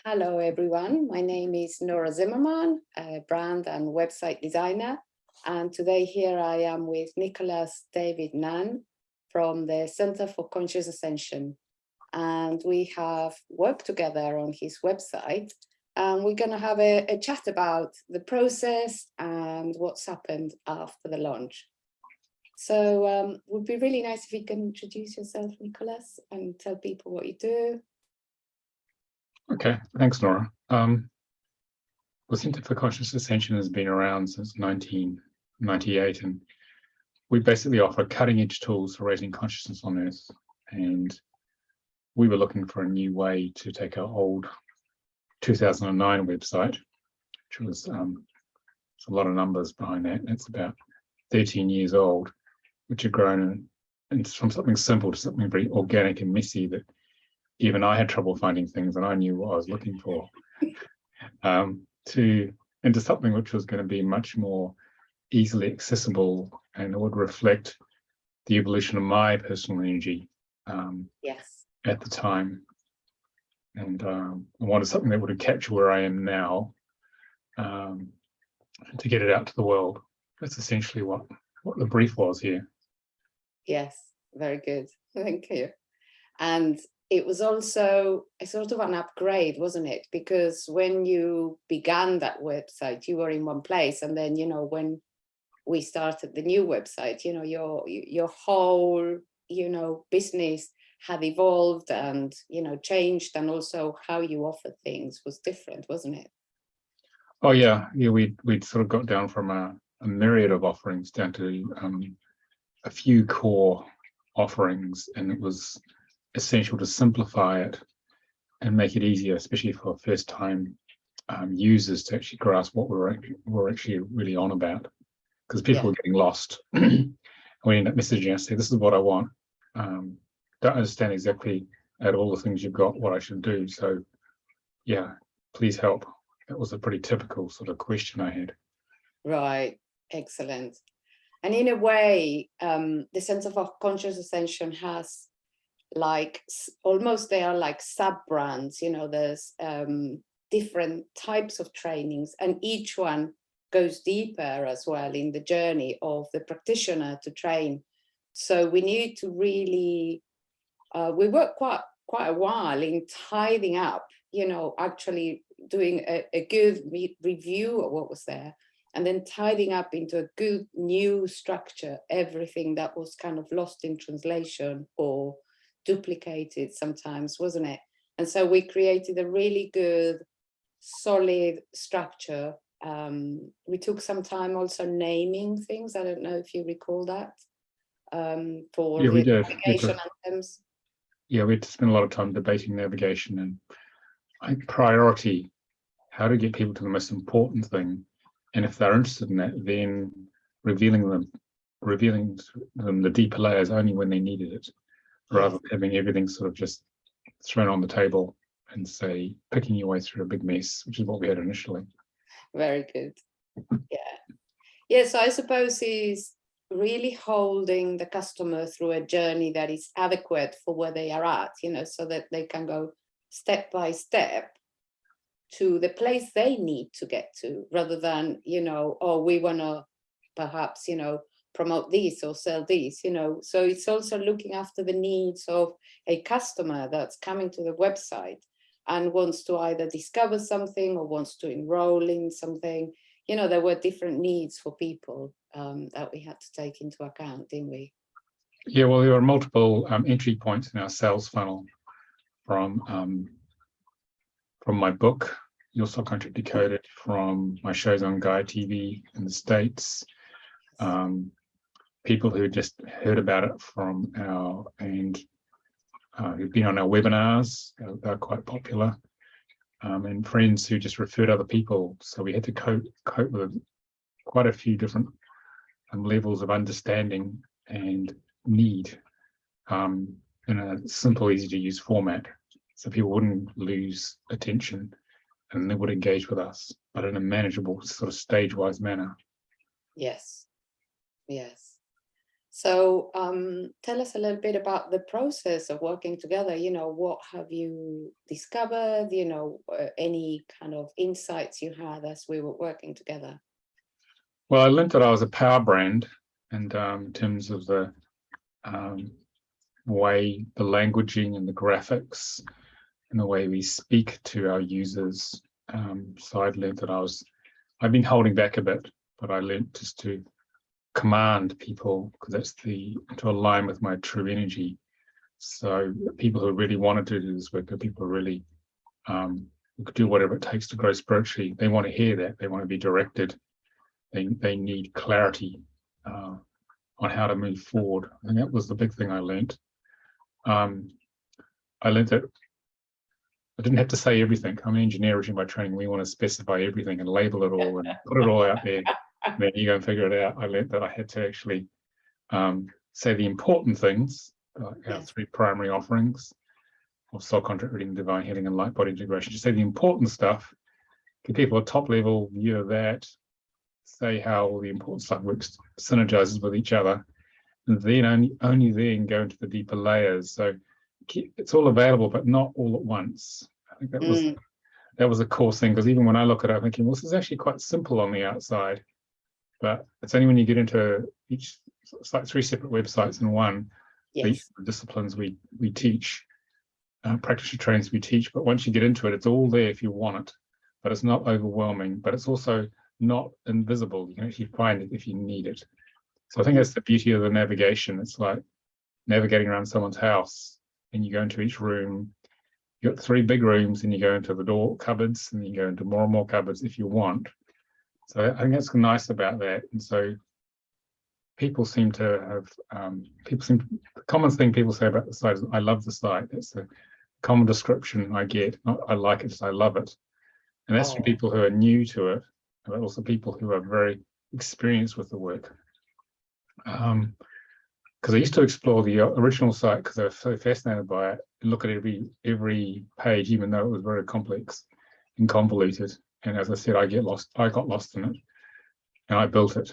Hello, everyone. My name is Nora Zimmerman, a brand and website designer. And today here I am with Nicolas David Ngan from the Center for Conscious Ascension. And we have worked together on his website. And we're going to have a chat about the process and what's happened after the launch. So it would be really nice if you can introduce yourself, Nicolas, and tell people what you do. Okay, thanks, Nora. The Center for Conscious Ascension has been around since 1998, and we basically offer cutting-edge tools for raising consciousness on Earth. And we were looking for a new way to take our old 2009 website, which was a lot of numbers behind that. It's about 13 years old, which had grown from something simple to something very organic and messy that even I had trouble finding things, and I knew what I was looking for, into something which was going to be much more easily accessible and it would reflect the evolution of my personal energy at the time. And I wanted something that would capture where I am now, to get it out to the world. That's essentially what the brief was here. Yes, very good. Thank you. And it was also a sort of an upgrade, wasn't it? Because when you began that website, you were in one place. And then, when we started the new website, your whole, business had evolved and, changed. And also how you offer things was different, wasn't it? Oh, yeah. Yeah, we'd sort of got down from a myriad of offerings down to a few core offerings. And it was essential to simplify it and make it easier, especially for first-time users, to actually grasp what we're actually really on about. Because people were getting lost. We end up messaging us, say, "This is what I want. Don't understand exactly out of all the things you've got what I should do. So, yeah, please help." That was a pretty typical sort of question I had. Right. Excellent. And in a way, the Center for Conscious Ascension has they are like sub-brands, there's different types of trainings, and each one goes deeper as well in the journey of the practitioner to train. So we need to really, we work quite a while in tidying up, actually doing a good review of what was there, and then tidying up into a good new structure, everything that was kind of lost in translation or duplicated sometimes, wasn't it? And so we created a really good, solid structure. We took some time also naming things. I don't know if you recall that. For yeah, we did. navigation anthems. Yeah, we had to spend a lot of time debating navigation and priority, how to get people to the most important thing. And if they're interested in that, then revealing to them the deeper layers only when they needed it. Rather than having everything sort of just thrown on the table and say, picking your way through a big mess, which is what we had initially. Very good. Yeah, so I suppose is really holding the customer through a journey that is adequate for where they are at, so that they can go step by step to the place they need to get to, rather than, oh, we want to perhaps, promote this or sell this, so it's also looking after the needs of a customer that's coming to the website and wants to either discover something or wants to enroll in something. There were different needs for people that we had to take into account, didn't we? Yeah, well, there were multiple entry points in our sales funnel from my book, Your Soul Contract Decoded, from my shows on Gaia TV in the States, people who just heard about it from who've been on our webinars. They're quite popular, and friends who just referred other people. So we had to cope with quite a few different levels of understanding and need in a simple, easy to use format, so people wouldn't lose attention and they would engage with us, but in a manageable sort of stage-wise manner. Yes. So tell us a little bit about the process of working together. What have you discovered? Any kind of insights you had as we were working together? Well, I learned that I was a power brand, and in terms of the way the languaging and the graphics and the way we speak to our users. So I'd learned that I've been holding back a bit, but I learned just to command people, because that's to align with my true energy. So people who really wanted to do this work are people who really who could do whatever it takes to grow spiritually. They want to hear that. They want to be directed. They need clarity on how to move forward. And that was the big thing I learned. I learned that I didn't have to say everything. I'm an engineer originally by training. We want to specify everything and label it all and put it all out there. And then you go and figure it out. I learned that I had to actually say the important things, like our 3 primary offerings of soul contract reading, divine healing, and light body integration. Just say the important stuff, give people a top level view of that, say how all the important stuff works, synergizes with each other, and then only then go into the deeper layers. So it's all available, but not all at once. I think that was a core thing, because even when I look at it, I'm thinking, well, this is actually quite simple on the outside, but it's only when you get into each, it's like 3 separate websites in one. The disciplines we teach, practitioner trainings we teach, but once you get into it, it's all there if you want it, but it's not overwhelming, but it's also not invisible. You can actually find it if you need it. So I think that's the beauty of the navigation. It's like navigating around someone's house, and you go into each room. You've got 3 big rooms, and you go into the door cupboards, and you go into more and more cupboards if you want. So I think that's nice about that. And so people seem to have, the common thing people say about the site is, I love the site. That's the common description I get. Not I like it, I love it. And that's from people who are new to it, but also people who are very experienced with the work. Because I used to explore the original site because I was so fascinated by it, and look at every page, even though it was very complex and convoluted. And as I said, I got lost in it, and I built it.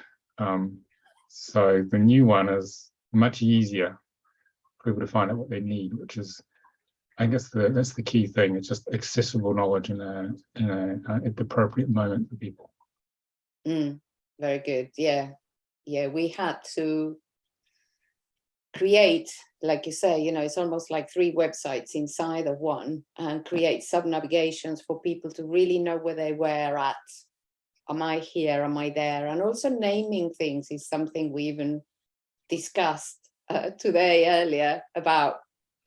So the new one is much easier for people to find out what they need, which is, I guess, that's the key thing. It's just accessible knowledge at the appropriate moment for people. Very good. Yeah, we had to create, like you say, it's almost like 3 websites inside of one, and create sub-navigations for people to really know where they were at. Am I here? Am I there? And also naming things is something we even discussed today earlier, about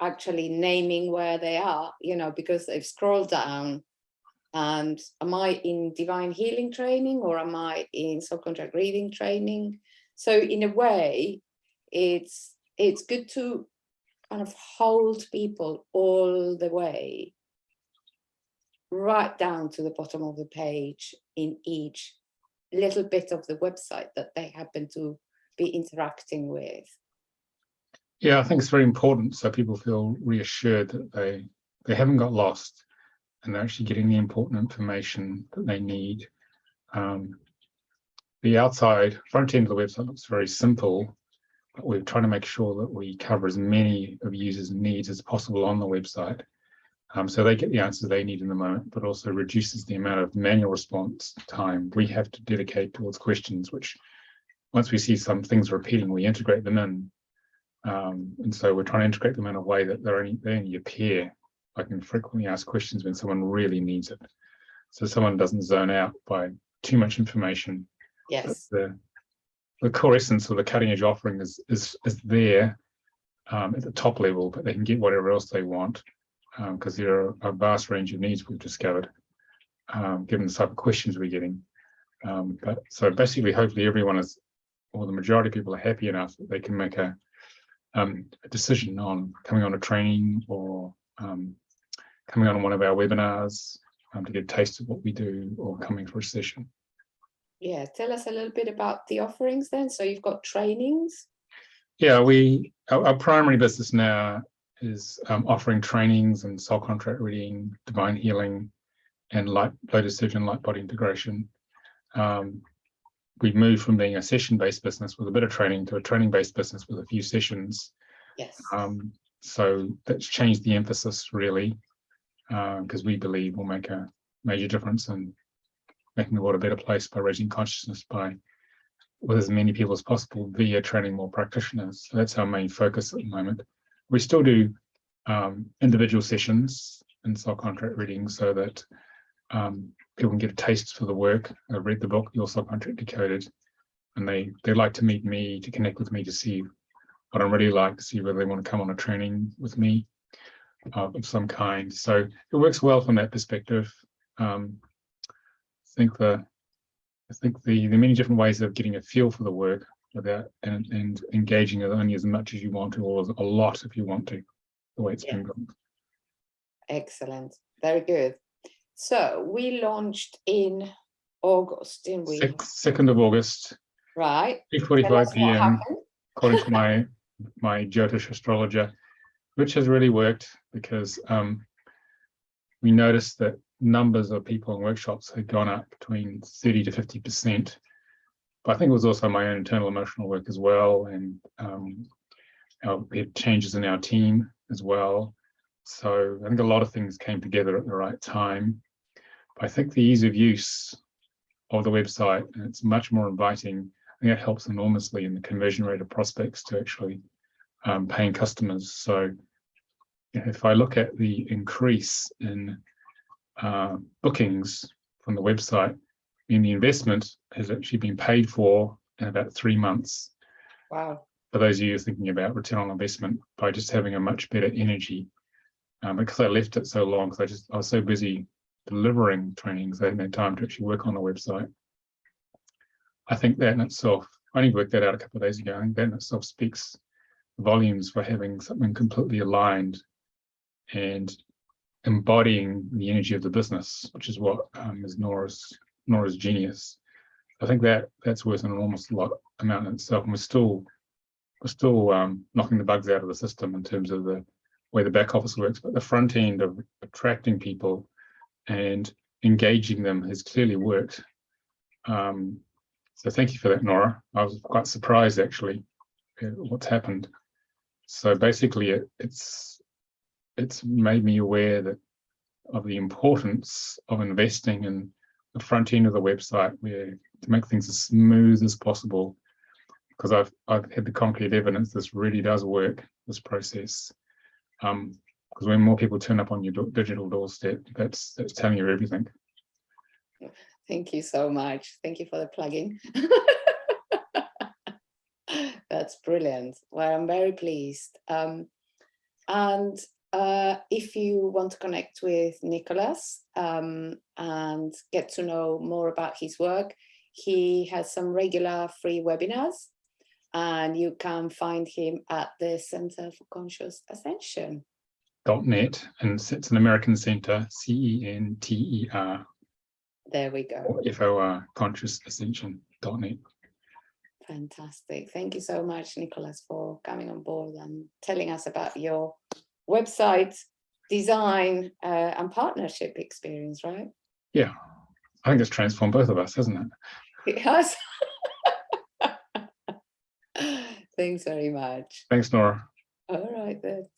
actually naming where they are, because they've scrolled down. And am I in divine healing training, or am I in soul contract reading training? So in a way, it's good to kind of hold people all the way, right down to the bottom of the page in each little bit of the website that they happen to be interacting with. Yeah, I think it's very important, so people feel reassured that they haven't got lost, and they're actually getting the important information that they need. The outside front end of the website looks very simple, but we're trying to make sure that we cover as many of users' needs as possible on the website, so they get the answers they need in the moment, but also reduces the amount of manual response time we have to dedicate towards questions, which once we see some things repeating, we integrate them in. And so we're trying to integrate them in a way that they only appear like in frequently asked questions when someone really needs it. So someone doesn't zone out by too much information. Yes. The core essence of the cutting edge offering is there at the top level, but they can get whatever else they want, because there are a vast range of needs we've discovered, given the type of questions we're getting. But so basically, hopefully everyone is, or the majority of people are happy enough that they can make a decision on coming on a training, or coming on one of our webinars to get a taste of what we do, or coming for a session. Yeah, tell us a little bit about the offerings then. So you've got trainings? Yeah, our primary business now is offering trainings and soul contract reading, divine healing, and low decision, light body integration. we've moved from being a session-based business with a bit of training to a training-based business with a few sessions. Yes. So that's changed the emphasis really, because we believe will make a major difference in making the world a better place by raising consciousness with as many people as possible via training more practitioners. So that's our main focus at the moment. We still do individual sessions and soul contract readings so that people can get a taste for the work. I've read the book, Your Soul Contract Decoded, and they like to meet me, to connect with me, to see what I'm really like, to see whether they want to come on a training with me of some kind. So it works well from that perspective. I think the many different ways of getting a feel for the work without and engaging it only as much as you want to, or a lot if you want to, the way it's been done. Excellent. Very good. So we launched in August, didn't we? 2nd of August. Right. 3:45 p.m. according to my Jyotish astrologer, which has really worked because we noticed that numbers of people in workshops had gone up between 30 to 50%. But I think it was also my own internal emotional work as well, and we had changes in our team as well. So I think a lot of things came together at the right time. But I think the ease of use of the website, and it's much more inviting, I think it helps enormously in the conversion rate of prospects to actually paying customers. So if I look at the increase in bookings from the website, I mean, the investment has actually been paid for in about 3 months. Wow. For those of you thinking about return on investment, by just having a much better energy. Because I left it so long, because I was so busy delivering trainings, I hadn't had time to actually work on the website. I think that in itself, I only worked that out a couple of days ago, I think that in itself speaks volumes for having something completely aligned and embodying the energy of the business, which is what is Nora's genius. I think that's worth an enormous amount in itself, and we're still knocking the bugs out of the system in terms of the way the back office works, but the front end of attracting people and engaging them has clearly worked. So thank you for that, Nora. I was quite surprised actually at what's happened. So basically, it's made me aware of the importance of investing in the front end of the website, where to make things as smooth as possible. Because I've had the concrete evidence this really does work, this process. Because when more people turn up on your digital doorstep, that's telling you everything. Thank you so much. Thank you for the plugging. That's brilliant. Well, I'm very pleased. And if you want to connect with Nicolas and get to know more about his work, he has some regular free webinars, and you can find him at the Center for Conscious Ascension. .net, and it's an American center, CENTER. There we go. FOR, Conscious Ascension.net. Fantastic. Thank you so much, Nicolas, for coming on board and telling us about your website design and partnership experience, right? Yeah, I think it's transformed both of us, hasn't it? It has. Thanks very much. Thanks, Nora. All right then.